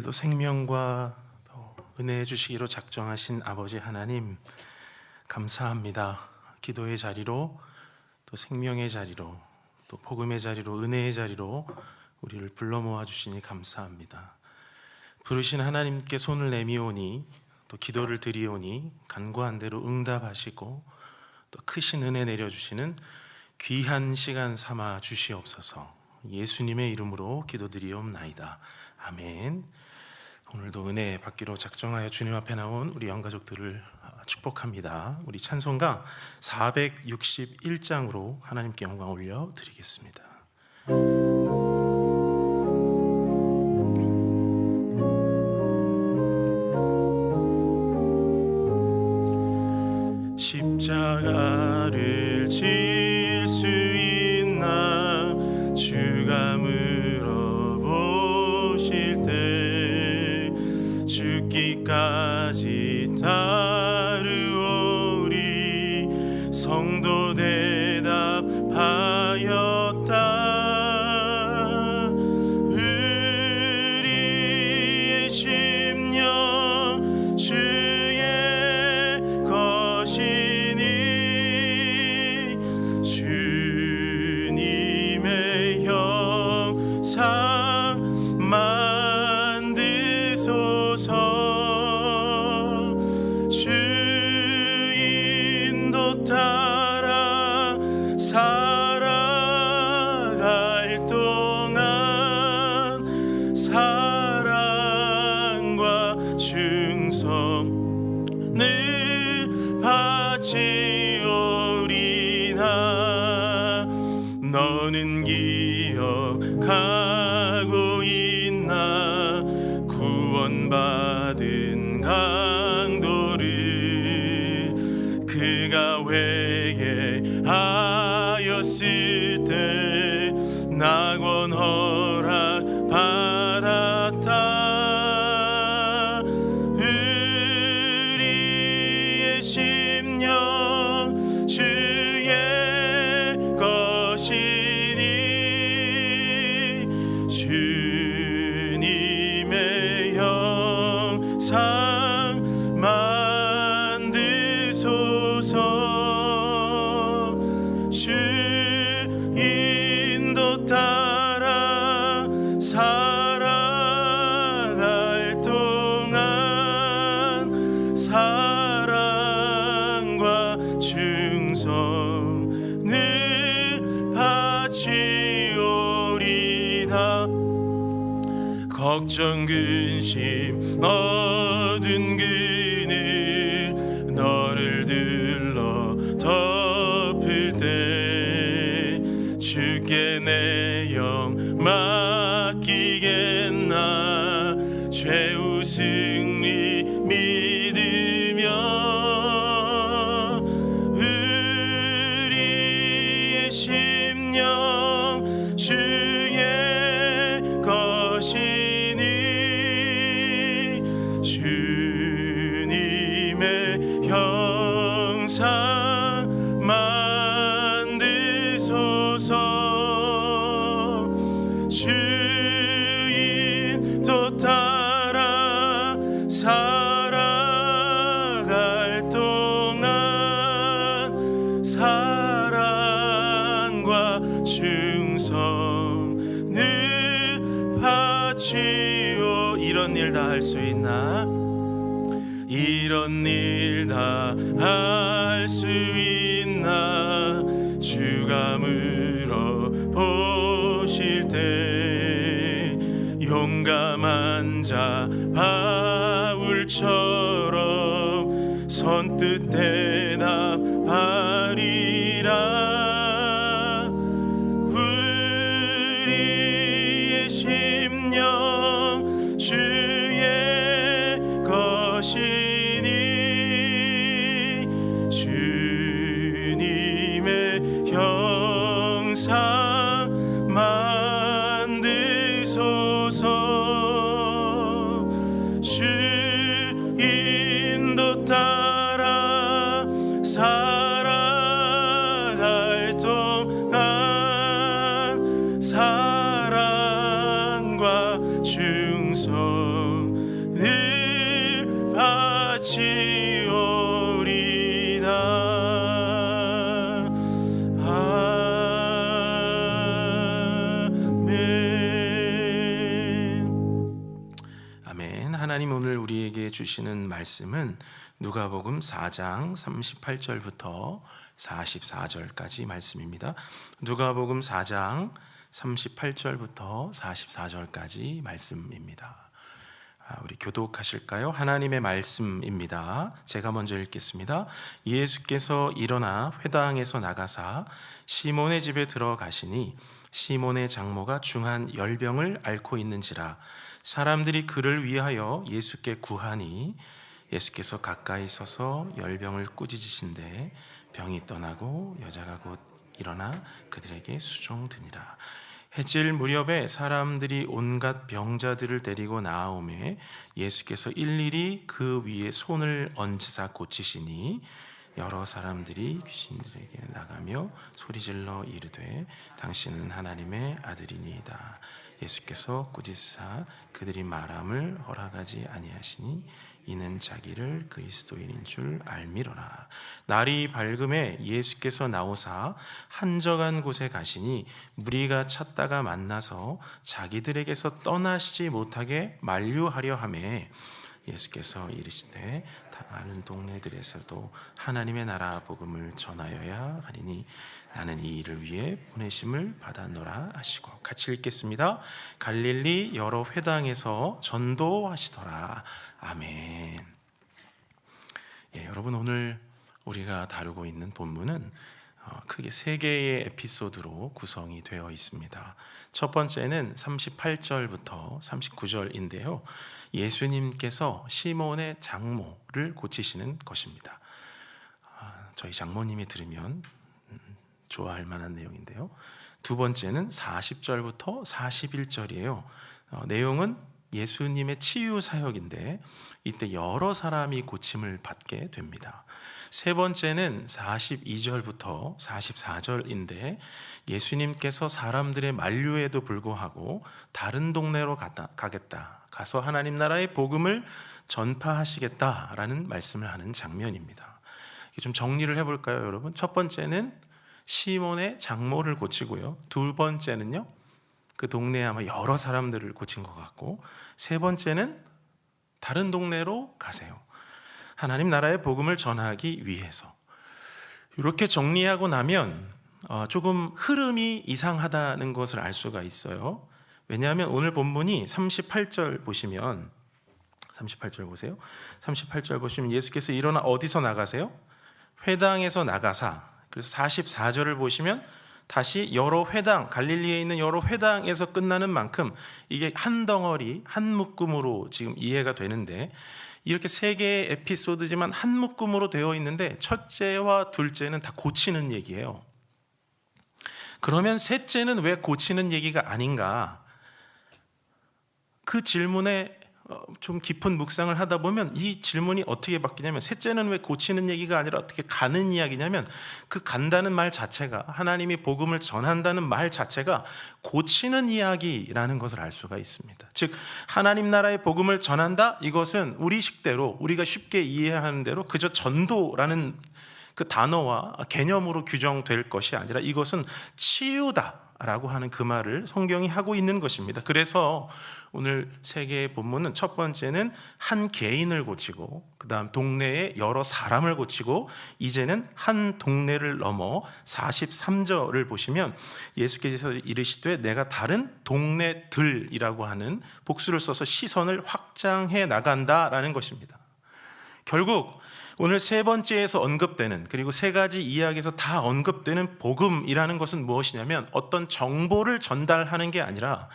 오늘도 생명과 또 은혜 주시기로 작정하신 아버지 하나님 감사합니다. 기도의 자리로 또 생명의 자리로 또 복음의 자리로 은혜의 자리로 우리를 불러 모아 주시니 감사합니다. 부르신 하나님께 손을 내미오니 또 기도를 드리오니 간구한 대로 응답하시고 또 크신 은혜 내려주시는 귀한 시간 삼아 주시옵소서. 예수님의 이름으로 기도드리옵나이다. 아멘. 오늘도 은혜 받기로 작정하여 주님 앞에 나온 우리 영가족들을 축복합니다. 우리 찬송가 461장으로 하나님께 영광 올려 드리겠습니다. 십자가를 질 수 있나 주가 물어보실 때 죽기까지 따르오리 성도 대답하였다. 우리의 심령 주의 것이니 주님의 형상 만드소서. 주인도 따라 살아갈 동안 사랑과 충성을 바치오리나. 너는 기억하고 있나 구원받은 강도를 그가 회개하였을 때 낙원 허락 받았다. 우리의 심령 주의 것이니 주님의 형상 만드소서. 주인도 따라 살아갈 동안 사랑과 충성을 바치오리다. 걱정 근심 어두운 그늘 너를 들러 덮을 때 주께 내 영 맡기겠나. 최후 승리 믿으며 우리의 심령 주의 것이니 주님의 형상 만드소서. 주인도 따라 살아갈 동안 사랑과 충성을 바치오. 이런 일 다 할 수 있나? 이런 일 다 할 수 있나? 주가 물어보실 때 용감한 자 바울처럼 선뜻 대답하리라. 우리의 심령 주의 것이니 주님의 형상 만드소서. 주인도 따라 살아갈 주시는 말씀은 누가복음 4장 38절부터 44절까지 말씀입니다. 누가복음 4장 38절부터 44절까지 말씀입니다. 우리 교독하실까요? 하나님의 말씀입니다. 제가 먼저 읽겠습니다. 예수께서 일어나 회당에서 나가사 시몬의 집에 들어가시니 시몬의 장모가 중한 열병을 앓고 있는지라 사람들이 그를 위하여 예수께 구하니 예수께서 가까이 서서 열병을 꾸짖으신데 병이 떠나고 여자가 곧 일어나 그들에게 수종드니라. 해질 무렵에 사람들이 온갖 병자들을 데리고 나아오매 예수께서 일일이 그 위에 손을 얹으사 고치시니 여러 사람들이 귀신들에게 나가며 소리질러 이르되 당신은 하나님의 아들이니이다. 예수께서 꾸짖으사 그들이 말함을 허락하지 아니하시니 이는 자기를 그리스도인인 줄 알미로라. 날이 밝음에 예수께서 나오사 한적한 곳에 가시니 무리가 찾다가 만나서 자기들에게서 떠나시지 못하게 만류하려 하매 예수께서 이르시되 다른 동네들에서도 하나님의 나라 복음을 전하여야 하리니 나는 이 일을 위해 보내심을 받았노라 하시고, 같이 읽겠습니다. 갈릴리 여러 회당에서 전도하시더라. 아멘. 여러분, 오늘 우리가 다루고 있는 본문은 크게 세 개의 에피소드로 구성이 되어 있습니다. 첫 번째는 38절부터 39절인데요. 예수님께서 시몬의 장모를 고치시는 것입니다. 저희 장모님이 들으면 좋아할 만한 내용인데요. 두 번째는 40절부터 41절이에요. 내용은 예수님의 치유 사역인데 이때 여러 사람이 고침을 받게 됩니다. 세 번째는 42절부터 44절인데 예수님께서 사람들의 만류에도 불구하고 다른 동네로 가겠다, 가서 하나님 나라의 복음을 전파하시겠다라는 말씀을 하는 장면입니다. 좀 정리를 해볼까요, 여러분? 첫 번째는 시몬의 장모를 고치고요. 두 번째는요, 그 동네에 아마 여러 사람들을 고친 것 같고, 세 번째는 다른 동네로 가세요. 하나님 나라의 복음을 전하기 위해서. 이렇게 정리하고 나면 조금 흐름이 이상하다는 것을 알 수가 있어요. 왜냐하면 오늘 본문이 38절 보시면, 38절 보세요. 38절 보시면 예수께서 일어나 어디서 나가세요? 회당에서 나가사. 그래서 44절을 보시면 다시 여러 회당, 갈릴리에 있는 여러 회당에서 끝나는 만큼 이게 한 덩어리, 한 묶음으로 지금 이해가 되는데, 이렇게 세 개의 에피소드지만 한 묶음으로 되어 있는데 첫째와 둘째는 다 고치는 얘기예요. 그러면 셋째는 왜 고치는 얘기가 아닌가? 그 질문에 좀 깊은 묵상을 하다 보면 이 질문이 어떻게 바뀌냐면, 셋째는 왜 고치는 얘기가 아니라 어떻게 가는 이야기냐면, 그 간다는 말 자체가, 하나님이 복음을 전한다는 말 자체가 고치는 이야기라는 것을 알 수가 있습니다. 즉 하나님 나라의 복음을 전한다, 이것은 우리 식대로, 우리가 쉽게 이해하는 대로 그저 전도라는 그 단어와 개념으로 규정될 것이 아니라 이것은 치유다라고 하는 그 말을 성경이 하고 있는 것입니다. 그래서 오늘 세 개의 본문은 첫 번째는 한 개인을 고치고, 그 다음 동네에 여러 사람을 고치고, 이제는 한 동네를 넘어 43절을 보시면 예수께서 이르시되 내가 다른 동네들이라고 하는 복수를 써서 시선을 확장해 나간다라는 것입니다. 결국 오늘 세 번째에서 언급되는, 그리고 세 가지 이야기에서 다 언급되는 복음이라는 것은 무엇이냐면 어떤 정보를 전달하는 게 아니라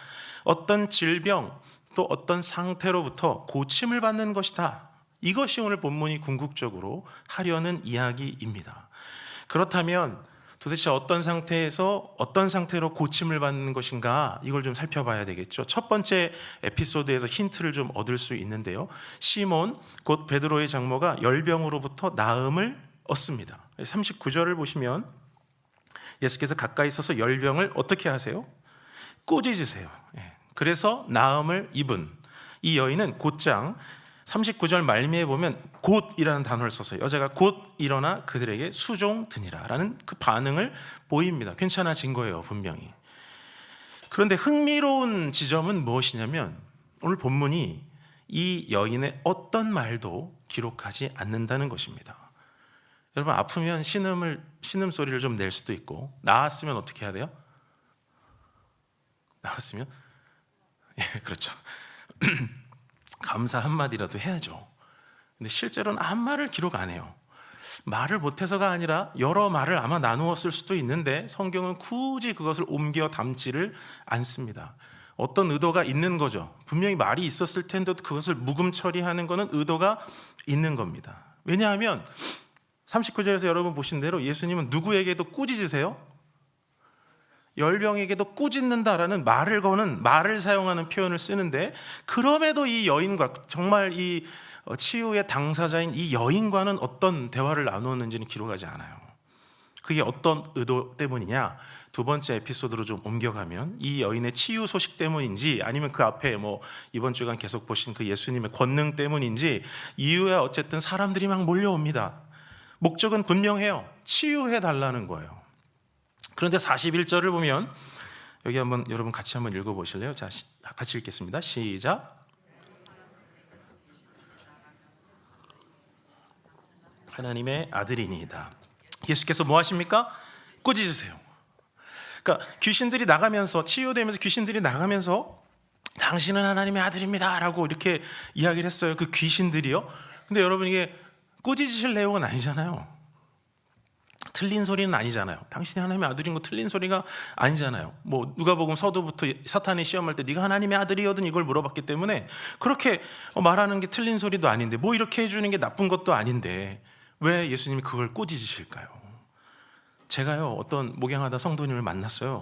어떤 질병 또 어떤 상태로부터 고침을 받는 것이다. 이것이 오늘 본문이 궁극적으로 하려는 이야기입니다. 그렇다면 도대체 어떤 상태에서 어떤 상태로 고침을 받는 것인가, 이걸 좀 살펴봐야 되겠죠. 첫 번째 에피소드에서 힌트를 좀 얻을 수 있는데요. 시몬 곧 베드로의 장모가 열병으로부터 나음을 얻습니다. 39절을 보시면 예수께서 가까이 서서 열병을 어떻게 하세요? 꾸짖으세요. 그래서 나음을 입은 이 여인은 곧장 39절 말미에 보면 곧이라는 단어를 써서 여자가 곧 일어나 그들에게 수종드니라 라는 그 반응을 보입니다. 괜찮아진 거예요, 분명히. 그런데 흥미로운 지점은 무엇이냐면 오늘 본문이 이 여인의 어떤 말도 기록하지 않는다는 것입니다. 여러분, 아프면 신음소리를 좀 낼 수도 있고, 나았으면 어떻게 해야 돼요? 나았으면 그렇죠. 감사 한마디라도 해야죠. 근데 실제로는 한 말을 기록 안 해요. 말을 못해서가 아니라 여러 말을 아마 나누었을 수도 있는데 성경은 굳이 그것을 옮겨 담지를 않습니다. 어떤 의도가 있는 거죠. 분명히 말이 있었을 텐데도 그것을 묵음 처리하는 것은 의도가 있는 겁니다. 왜냐하면 39절에서 여러분 보신 대로 예수님은 누구에게도 꾸짖으세요? 열병에게도 꾸짖는다라는 말을 거는, 말을 사용하는 표현을 쓰는데, 그럼에도 이 여인과, 정말 이 치유의 당사자인 이 여인과는 어떤 대화를 나누었는지는 기록하지 않아요. 그게 어떤 의도 때문이냐? 두 번째 에피소드로 좀 옮겨가면, 이 여인의 치유 소식 때문인지, 아니면 그 앞에 이번 주간 계속 보신 그 예수님의 권능 때문인지, 이유야 어쨌든 사람들이 막 몰려옵니다. 목적은 분명해요. 치유해 달라는 거예요. 그런데 41절을 보면, 여기 한번 여러분 같이 한번 읽어보실래요? 자, 같이 읽겠습니다. 시작. 하나님의 아들이니이다. 예수께서 뭐 하십니까? 꾸짖으세요. 그러니까 귀신들이 나가면서, 치유되면서 귀신들이 나가면서 당신은 하나님의 아들입니다 라고 이렇게 이야기를 했어요. 그 귀신들이요. 근데 여러분, 이게 꾸짖으실 내용은 아니잖아요. 틀린 소리는 아니잖아요. 당신이 하나님의 아들인 거 틀린 소리가 아니잖아요. 누가복음 서두부터 사탄이 시험할 때 네가 하나님의 아들이거든 이걸 물어봤기 때문에 그렇게 말하는 게 틀린 소리도 아닌데, 이렇게 해주는 게 나쁜 것도 아닌데 왜 예수님이 그걸 꾸짖으실까요? 제가요, 어떤 목양하다 성도님을 만났어요.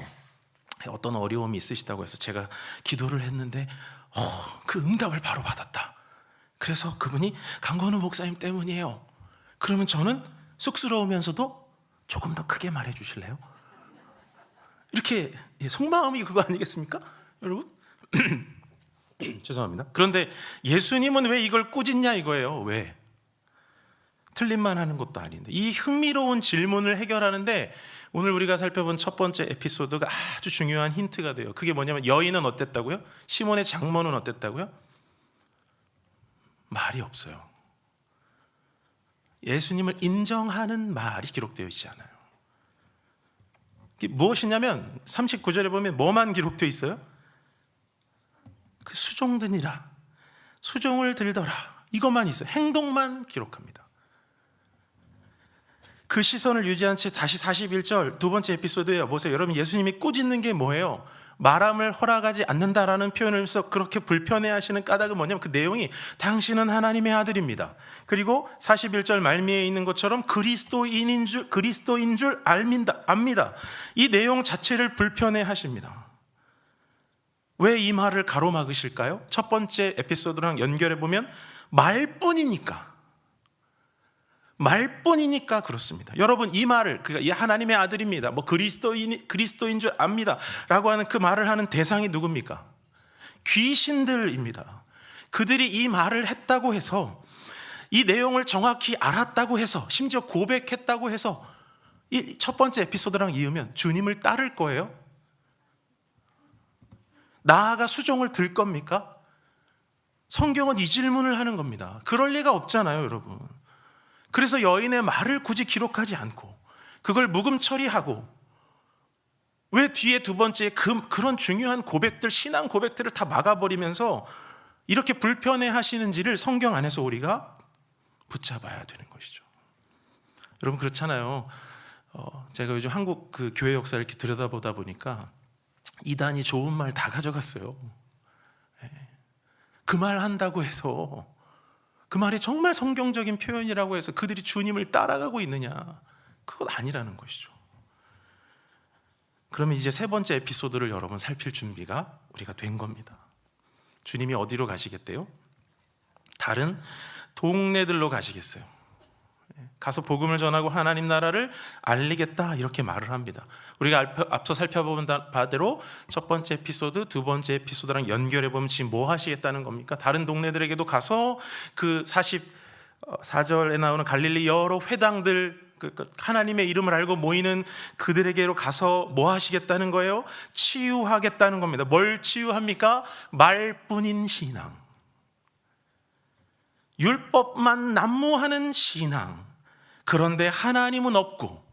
어떤 어려움이 있으시다고 해서 제가 기도를 했는데 그 응답을 바로 받았다. 그래서 그분이 강건우 목사님 때문이에요. 그러면 저는 쑥스러우면서도 조금 더 크게 말해 주실래요? 이렇게 속마음이 그거 아니겠습니까? 여러분? 죄송합니다. 그런데 예수님은 왜 이걸 꾸짖냐 이거예요. 왜? 틀린 말 하는 것도 아닌데. 이 흥미로운 질문을 해결하는데 오늘 우리가 살펴본 첫 번째 에피소드가 아주 중요한 힌트가 돼요. 그게 뭐냐면, 여인은 어땠다고요? 시몬의 장모는 어땠다고요? 말이 없어요. 예수님을 인정하는 말이 기록되어 있지 않아요. 이게 무엇이냐면 39절에 보면 뭐만 기록되어 있어요? 그 수종드니라, 수종을 들더라, 이것만 있어요. 행동만 기록합니다. 그 시선을 유지한 채 다시 41절 두 번째 에피소드예요. 보세요. 여러분, 예수님이 꾸짖는 게 뭐예요? 말함을 허락하지 않는다라는 표현을 해서 그렇게 불편해하시는 까닭은 뭐냐면, 그 내용이 당신은 하나님의 아들입니다. 그리고 41절 말미에 있는 것처럼 그리스도인인 줄 압니다. 이 내용 자체를 불편해하십니다. 왜 이 말을 가로막으실까요? 첫 번째 에피소드랑 연결해 보면 말뿐이니까 그렇습니다. 여러분, 이 말을, 그러니까 이 하나님의 아들입니다, 그리스도인 줄 압니다 라고 하는 그 말을 하는 대상이 누굽니까? 귀신들입니다. 그들이 이 말을 했다고 해서, 이 내용을 정확히 알았다고 해서, 심지어 고백했다고 해서 이 첫 번째 에피소드랑 이으면 주님을 따를 거예요? 나아가 수종을 들 겁니까? 성경은 이 질문을 하는 겁니다. 그럴 리가 없잖아요, 여러분. 그래서 여인의 말을 굳이 기록하지 않고 그걸 묵음 처리하고, 왜 뒤에 두 번째 그런 중요한 고백들, 신앙 고백들을 다 막아버리면서 이렇게 불편해 하시는지를 성경 안에서 우리가 붙잡아야 되는 것이죠. 여러분, 그렇잖아요. 제가 요즘 한국 그 교회 역사를 이렇게 들여다보다 보니까 이단이 좋은 말 다 가져갔어요. 그 말 한다고 해서, 그 말이 정말 성경적인 표현이라고 해서 그들이 주님을 따라가고 있느냐? 그건 아니라는 것이죠. 그러면 이제 세 번째 에피소드를 여러분 살필 준비가 우리가 된 겁니다. 주님이 어디로 가시겠대요? 다른 동네들로 가시겠어요. 가서 복음을 전하고 하나님 나라를 알리겠다, 이렇게 말을 합니다. 우리가 앞서 살펴본 바대로 첫 번째 에피소드, 두 번째 에피소드랑 연결해 보면 지금 뭐 하시겠다는 겁니까? 다른 동네들에게도 가서 그 44절에 나오는 갈릴리 여러 회당들, 하나님의 이름을 알고 모이는 그들에게로 가서 뭐 하시겠다는 거예요? 치유하겠다는 겁니다. 뭘 치유합니까? 말뿐인 신앙. 율법만 난무하는 신앙. 그런데 하나님은 없고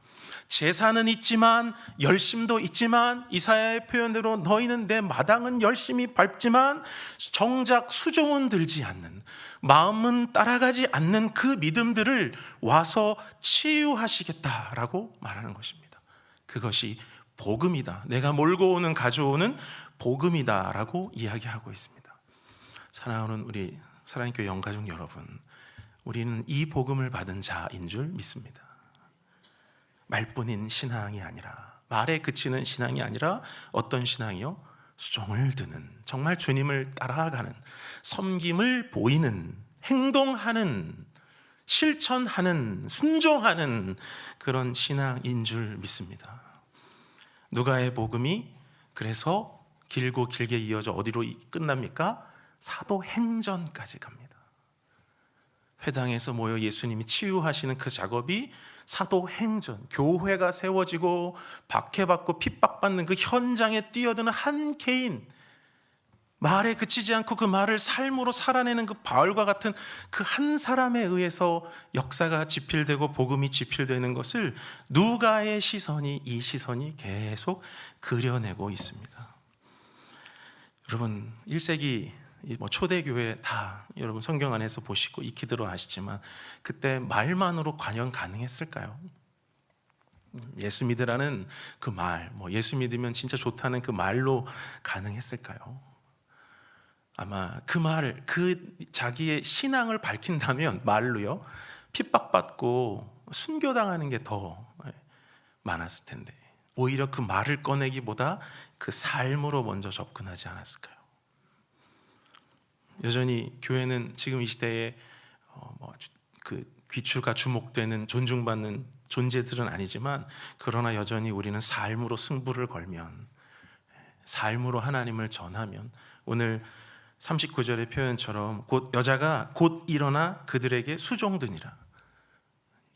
제사는 있지만 열심도 있지만 이사야의 표현대로 너희는 내 마당은 열심히 밟지만 정작 수종은 들지 않는, 마음은 따라가지 않는 그 믿음들을 와서 치유하시겠다라고 말하는 것입니다. 그것이 복음이다. 내가 몰고 오는 가져오는 복음이다라고 이야기하고 있습니다. 사랑하는 우리 사랑의 교회 영가족 여러분, 우리는 이 복음을 받은 자인 줄 믿습니다. 말뿐인 신앙이 아니라, 말에 그치는 신앙이 아니라 어떤 신앙이요? 수종을 드는, 정말 주님을 따라가는, 섬김을 보이는, 행동하는, 실천하는, 순종하는 그런 신앙인 줄 믿습니다. 누가의 복음이 그래서 길고 길게 이어져 어디로 끝납니까? 사도행전까지 갑니다. 회당에서 모여 예수님이 치유하시는 그 작업이 사도행전, 교회가 세워지고 박해받고 핍박받는 그 현장에 뛰어드는 한 개인, 말에 그치지 않고 그 말을 삶으로 살아내는 그 바울과 같은 그 한 사람에 의해서 역사가 지필되고 복음이 지필되는 것을 누가의 시선이, 이 시선이 계속 그려내고 있습니다. 여러분, 1세기 초대교회 다 여러분 성경 안에서 보시고 익히들어 아시지만 그때 말만으로 과연 가능했을까요? 예수 믿으라는 그 말, 예수 믿으면 진짜 좋다는 그 말로 가능했을까요? 아마 그 말을, 그 자기의 신앙을 밝힌다면 말로요, 핍박받고 순교당하는 게 더 많았을 텐데 오히려 그 말을 꺼내기보다 그 삶으로 먼저 접근하지 않았을까요? 여전히 교회는 지금 이 시대에 그 귀추가 주목되는, 존중받는 존재들은 아니지만, 그러나 여전히 우리는 삶으로 승부를 걸면, 삶으로 하나님을 전하면, 오늘 39절의 표현처럼 곧 여자가 곧 일어나 그들에게 수종드니라.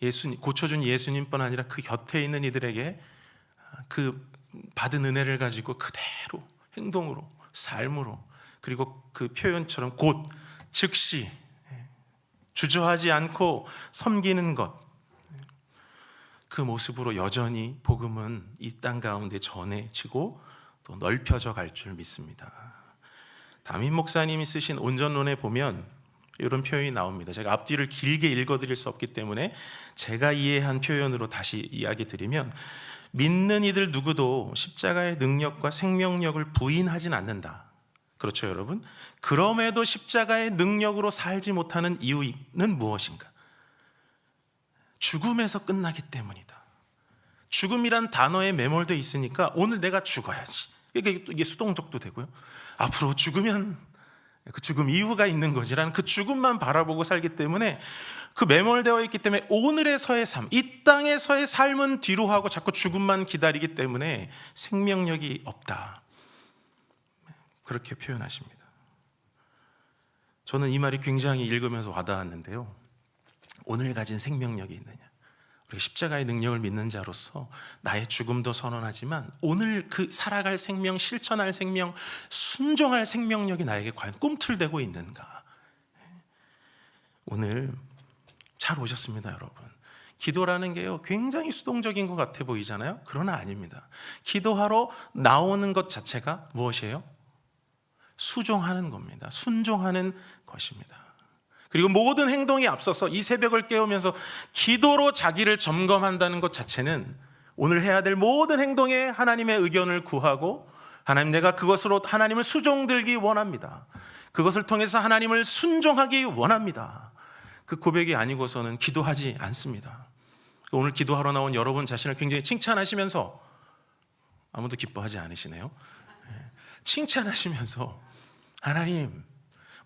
예수님, 고쳐준 예수님뿐 아니라 그 곁에 있는 이들에게 그 받은 은혜를 가지고 그대로 행동으로, 삶으로, 그리고 그 표현처럼 곧, 즉시, 주저하지 않고 섬기는 것, 그 모습으로 여전히 복음은 이 땅 가운데 전해지고 또 넓혀져 갈 줄 믿습니다. 담임 목사님이 쓰신 온전론에 보면 이런 표현이 나옵니다. 제가 앞뒤를 길게 읽어드릴 수 없기 때문에 제가 이해한 표현으로 다시 이야기 드리면, 믿는 이들 누구도 십자가의 능력과 생명력을 부인하진 않는다. 그렇죠, 여러분? 그럼에도 십자가의 능력으로 살지 못하는 이유는 무엇인가? 죽음에서 끝나기 때문이다. 죽음이란 단어에 매몰되어 있으니까 오늘 내가 죽어야지. 이게 수동적도 되고요. 앞으로 죽으면 그 죽음 이유가 있는 거지라는 그 죽음만 바라보고 살기 때문에, 그 매몰되어 있기 때문에 오늘에서의 삶, 이 땅에서의 삶은 뒤로 하고 자꾸 죽음만 기다리기 때문에 생명력이 없다. 그렇게 표현하십니다. 저는 이 말이 굉장히 읽으면서 와닿았는데요. 오늘 가진 생명력이 있느냐? 우리 십자가의 능력을 믿는 자로서 나의 죽음도 선언하지만 오늘 그 살아갈 생명, 실천할 생명, 순종할 생명력이 나에게 과연 꿈틀대고 있는가? 오늘 잘 오셨습니다, 여러분. 기도라는 게요, 굉장히 수동적인 것 같아 보이잖아요. 그러나 아닙니다. 기도하러 나오는 것 자체가 무엇이에요? 수종하는 겁니다. 순종하는 것입니다. 그리고 모든 행동에 앞서서 이 새벽을 깨우면서 기도로 자기를 점검한다는 것 자체는 오늘 해야 될 모든 행동에 하나님의 의견을 구하고, 하나님, 내가 그것으로 하나님을 수종들기 원합니다. 그것을 통해서 하나님을 순종하기 원합니다. 그 고백이 아니고서는 기도하지 않습니다. 오늘 기도하러 나온 여러분 자신을 굉장히 칭찬하시면서, 아무도 기뻐하지 않으시네요. 칭찬하시면서 하나님,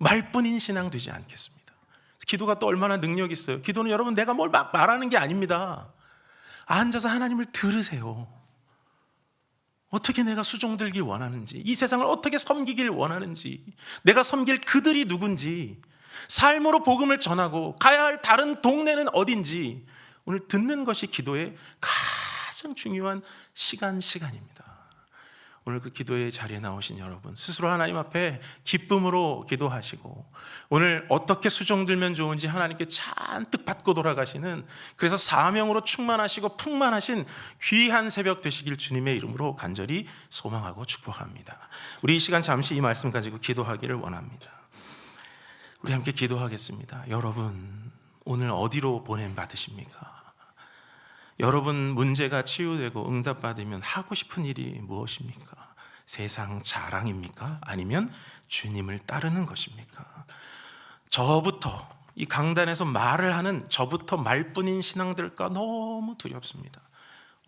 말뿐인 신앙 되지 않겠습니다. 기도가 또 얼마나 능력이 있어요. 기도는 여러분 내가 뭘 막 말하는 게 아닙니다. 앉아서 하나님을 들으세요. 어떻게 내가 수종들기 원하는지, 이 세상을 어떻게 섬기길 원하는지, 내가 섬길 그들이 누군지, 삶으로 복음을 전하고 가야 할 다른 동네는 어딘지, 오늘 듣는 것이 기도의 가장 중요한 시간입니다. 오늘 그 기도의 자리에 나오신 여러분, 스스로 하나님 앞에 기쁨으로 기도하시고 오늘 어떻게 수종들면 좋은지 하나님께 잔뜩 받고 돌아가시는, 그래서 사명으로 충만하시고 풍만하신 귀한 새벽 되시길 주님의 이름으로 간절히 소망하고 축복합니다. 우리 이 시간 잠시 이 말씀 가지고 기도하기를 원합니다. 우리 함께 기도하겠습니다. 여러분, 오늘 어디로 보냄 받으십니까? 여러분 문제가 치유되고 응답받으면 하고 싶은 일이 무엇입니까? 세상 자랑입니까? 아니면 주님을 따르는 것입니까? 저부터, 이 강단에서 말을 하는 저부터 말뿐인 신앙 들까 너무 두렵습니다.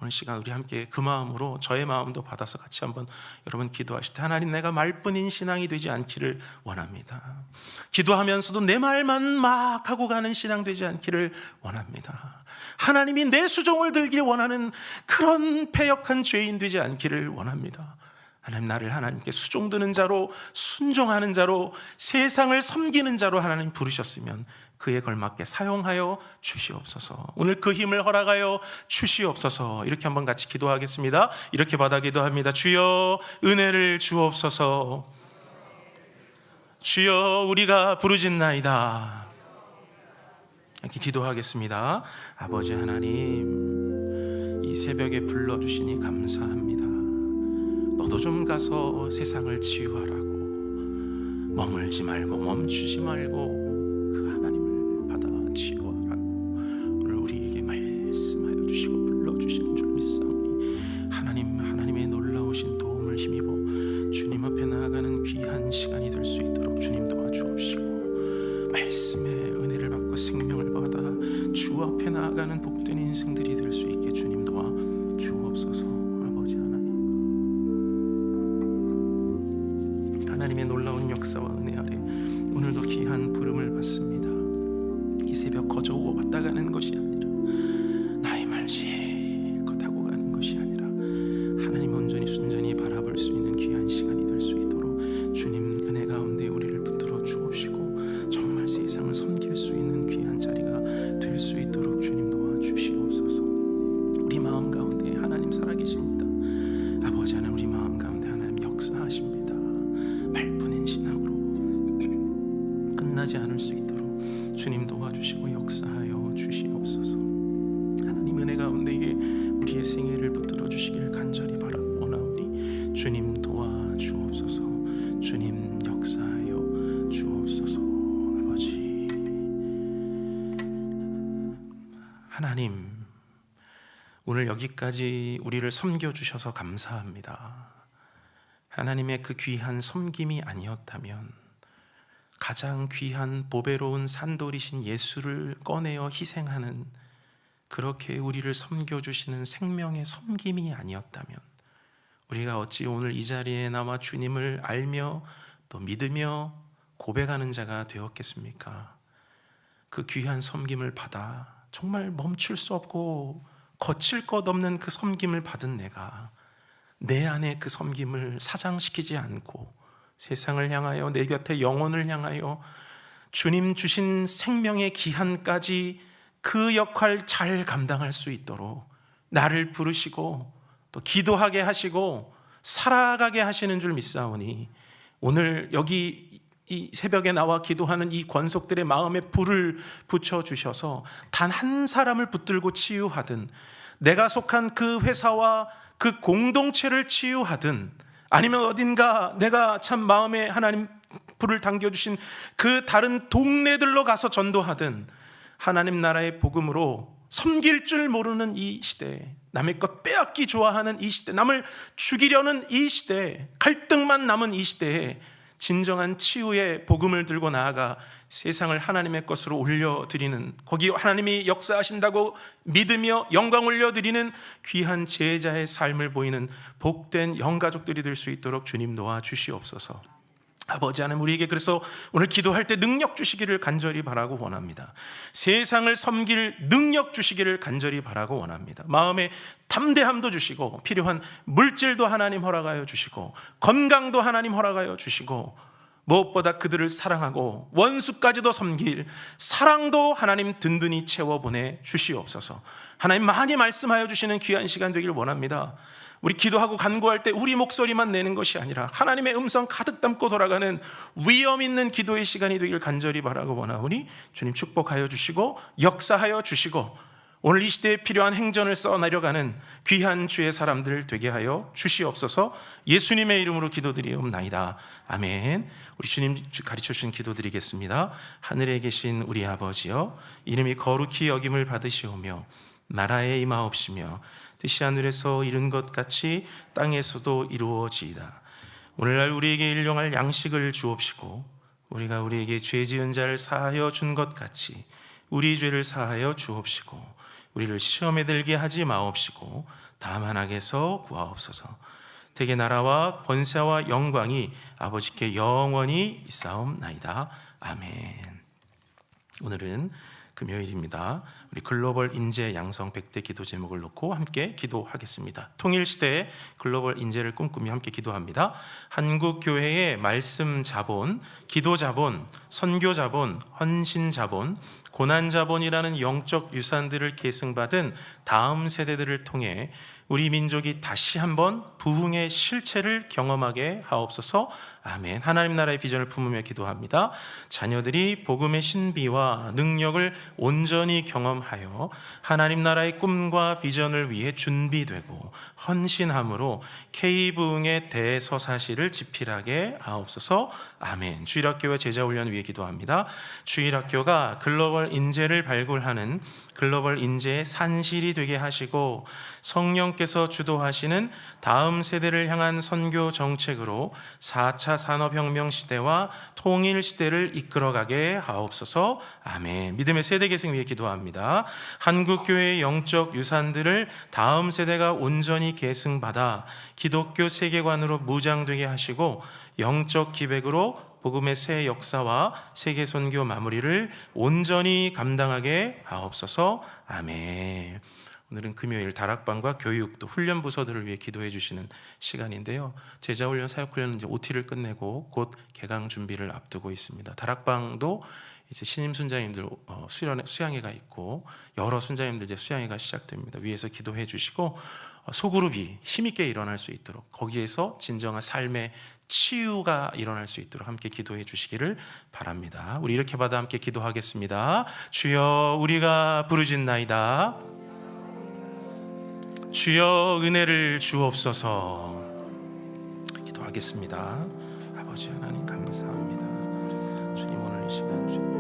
오늘 시간 우리 함께 그 마음으로 저의 마음도 받아서 같이 한번 여러분 기도하실 때, 하나님, 내가 말뿐인 신앙이 되지 않기를 원합니다. 기도하면서도 내 말만 막 하고 가는 신앙 되지 않기를 원합니다. 하나님이 내 수종을 들길 원하는 그런 패역한 죄인 되지 않기를 원합니다. 하나님, 나를 하나님께 수종드는 자로, 순종하는 자로, 세상을 섬기는 자로 하나님 부르셨으면 그에 걸맞게 사용하여 주시옵소서. 오늘 그 힘을 허락하여 주시옵소서. 이렇게 한번 같이 기도하겠습니다. 이렇게 받아 기도합니다. 주여, 은혜를 주옵소서. 주여, 우리가 부르짖나이다. 이렇게 기도하겠습니다. 아버지 하나님, 이 새벽에 불러주시니 감사합니다. 너도 좀 가서 세상을 치유하라고, 머물지 말고 멈추지 말고 그 하나님을 받아 치유하라고 오늘 우리에게 말씀하여 주시고 불러주시는 줄 믿사오니, 하나님의 놀라우신 도움을 힘입어 주님 앞에 나아가는 귀한 시간이 될 수 있도록 주님 도와주옵시고, 말씀의 은혜를 받고 생명을 받아 주 앞에 나아가는 복된 인생들이 될 수 있게 주님 도와주옵소서. 하나님의 놀라운 역사와 은혜 아래 오늘도 귀한 부름을 받습니다. 이 새벽 거저 왔다 가는 것이 아니라, 나의 말 실컷 하고 가는 것이 아니라 하나님 온전히 순전히 바라볼 수 있는 귀한 시간이 될 수 있도록 주님 은혜 가운데 우리를 붙들어 주옵시고, 정말 세상을 섬길 수 있는 귀한 자리가 될 수 있도록 주님 도와주시옵소서. 우리 마음 가운데 하나님 살아계십니다. 아버지 하나님, 우리 마음 가운데 하나님 역사하십니다. 말뿐인 신앙으로 끝나지 않을 수 있도록 주님 도와주시고 역사하여 주시옵소서. 하나님 은혜 가운데 우리의 생애를 붙들어 주시기를 간절히 바라고 원하오니 주님 도와주옵소서. 주님 역사하여 주옵소서. 아버지 하나님, 오늘 여기까지 우리를 섬겨주셔서 감사합니다. 하나님의 그 귀한 섬김이 아니었다면, 가장 귀한 보배로운 산돌이신 예수를 꺼내어 희생하는, 그렇게 우리를 섬겨주시는 생명의 섬김이 아니었다면, 우리가 어찌 오늘 이 자리에 나와 주님을 알며 또 믿으며 고백하는 자가 되었겠습니까? 그 귀한 섬김을 받아 정말 멈출 수 없고 거칠 것 없는 그 섬김을 받은 내가 내 안에 그 섬김을 사장시키지 않고 세상을 향하여, 내 곁에 영혼을 향하여 주님 주신 생명의 기한까지 그 역할 잘 감당할 수 있도록 나를 부르시고 또 기도하게 하시고 살아가게 하시는 줄 믿사오니, 오늘 여기 이 새벽에 나와 기도하는 이 권속들의 마음에 불을 붙여주셔서 단 한 사람을 붙들고 치유하든, 내가 속한 그 회사와 그 공동체를 치유하든, 아니면 어딘가 내가 참 마음에 하나님 불을 당겨주신 그 다른 동네들로 가서 전도하든, 하나님 나라의 복음으로 섬길 줄 모르는 이 시대에, 남의 것 빼앗기 좋아하는 이 시대, 남을 죽이려는 이 시대에, 갈등만 남은 이 시대에 진정한 치유의 복음을 들고 나아가 세상을 하나님의 것으로 올려드리는, 거기 하나님이 역사하신다고 믿으며 영광 올려드리는 귀한 제자의 삶을 보이는 복된 영가족들이 될 수 있도록 주님 도와주시옵소서. 아버지 하나님, 우리에게 그래서 오늘 기도할 때 능력 주시기를 간절히 바라고 원합니다. 세상을 섬길 능력 주시기를 간절히 바라고 원합니다. 마음에 담대함도 주시고, 필요한 물질도 하나님 허락하여 주시고, 건강도 하나님 허락하여 주시고, 무엇보다 그들을 사랑하고 원수까지도 섬길 사랑도 하나님 든든히 채워 보내 주시옵소서. 하나님 많이 말씀하여 주시는 귀한 시간 되길 원합니다. 우리 기도하고 간구할 때 우리 목소리만 내는 것이 아니라 하나님의 음성 가득 담고 돌아가는 위엄 있는 기도의 시간이 되길 간절히 바라고 원하오니 주님 축복하여 주시고 역사하여 주시고 오늘 이 시대에 필요한 행전을 써내려가는 귀한 주의 사람들 되게 하여 주시옵소서. 예수님의 이름으로 기도드리옵나이다. 아멘. 우리 주님 가르쳐 주신 기도드리겠습니다. 하늘에 계신 우리 아버지여, 이름이 거룩히 여김을 받으시오며 나라에 임하옵시며 뜻이 하늘에서 이룬 것 같이 땅에서도 이루어지이다. 오늘날 우리에게 일용할 양식을 주옵시고 우리가 우리에게 죄 지은 자를 사하여 준 것 같이 우리 죄를 사하여 주옵시고 우리를 시험에 들게 하지 마옵시고 다만 악에서 구하옵소서. 대개 나라와 권세와 영광이 아버지께 영원히 있사옵나이다. 아멘. 오늘은 금요일입니다. 우리 글로벌 인재 양성 100대 기도 제목을 놓고 함께 기도하겠습니다. 통일시대의 글로벌 인재를 꿈꾸며 함께 기도합니다. 한국교회의 말씀 자본, 기도 자본, 선교 자본, 헌신 자본, 고난 자본이라는 영적 유산들을 계승받은 다음 세대들을 통해 우리 민족이 다시 한번 부흥의 실체를 경험하게 하옵소서. 아멘. 하나님 나라의 비전을 품으며 기도합니다. 자녀들이 복음의 신비와 능력을 온전히 경험하여 하나님 나라의 꿈과 비전을 위해 준비되고 헌신함으로 K부흥의 대서사시를 지필하게 하옵소서. 아멘. 주일학교와 제자훈련 위해 기도합니다. 주일학교가 글로벌 인재를 발굴하는 글로벌 인재의 산실이 되게 하시고 성령께서 주도하시는 다음 세대를 향한 선교 정책으로 4차 산업혁명 시대와 통일 시대를 이끌어가게 하옵소서. 아멘. 믿음의 세대 계승 위해 기도합니다. 한국교회의 영적 유산들을 다음 세대가 온전히 계승받아 기독교 세계관으로 무장되게 하시고 영적 기백으로 복음의 새 역사와 세계 선교 마무리를 온전히 감당하게 하옵소서. 아멘. 오늘은 금요일 다락방과 교육 또 훈련 부서들을 위해 기도해 주시는 시간인데요. 제자훈련, 사역훈련은 이제 OT를 끝내고 곧 개강 준비를 앞두고 있습니다. 다락방도 이제 신임 순자님들 수양회가 있고 여러 순자님들 이제 수양회가 시작됩니다. 위에서 기도해 주시고 소그룹이 힘있게 일어날 수 있도록 거기에서 진정한 삶의 치유가 일어날 수 있도록 함께 기도해 주시기를 바랍니다. 우리 이렇게 받아 함께 기도하겠습니다. 주여 우리가 부르짖나이다. 주여 은혜를 주옵소서. 기도하겠습니다. 아버지 하나님 감사합니다. 주님 오늘 이 시간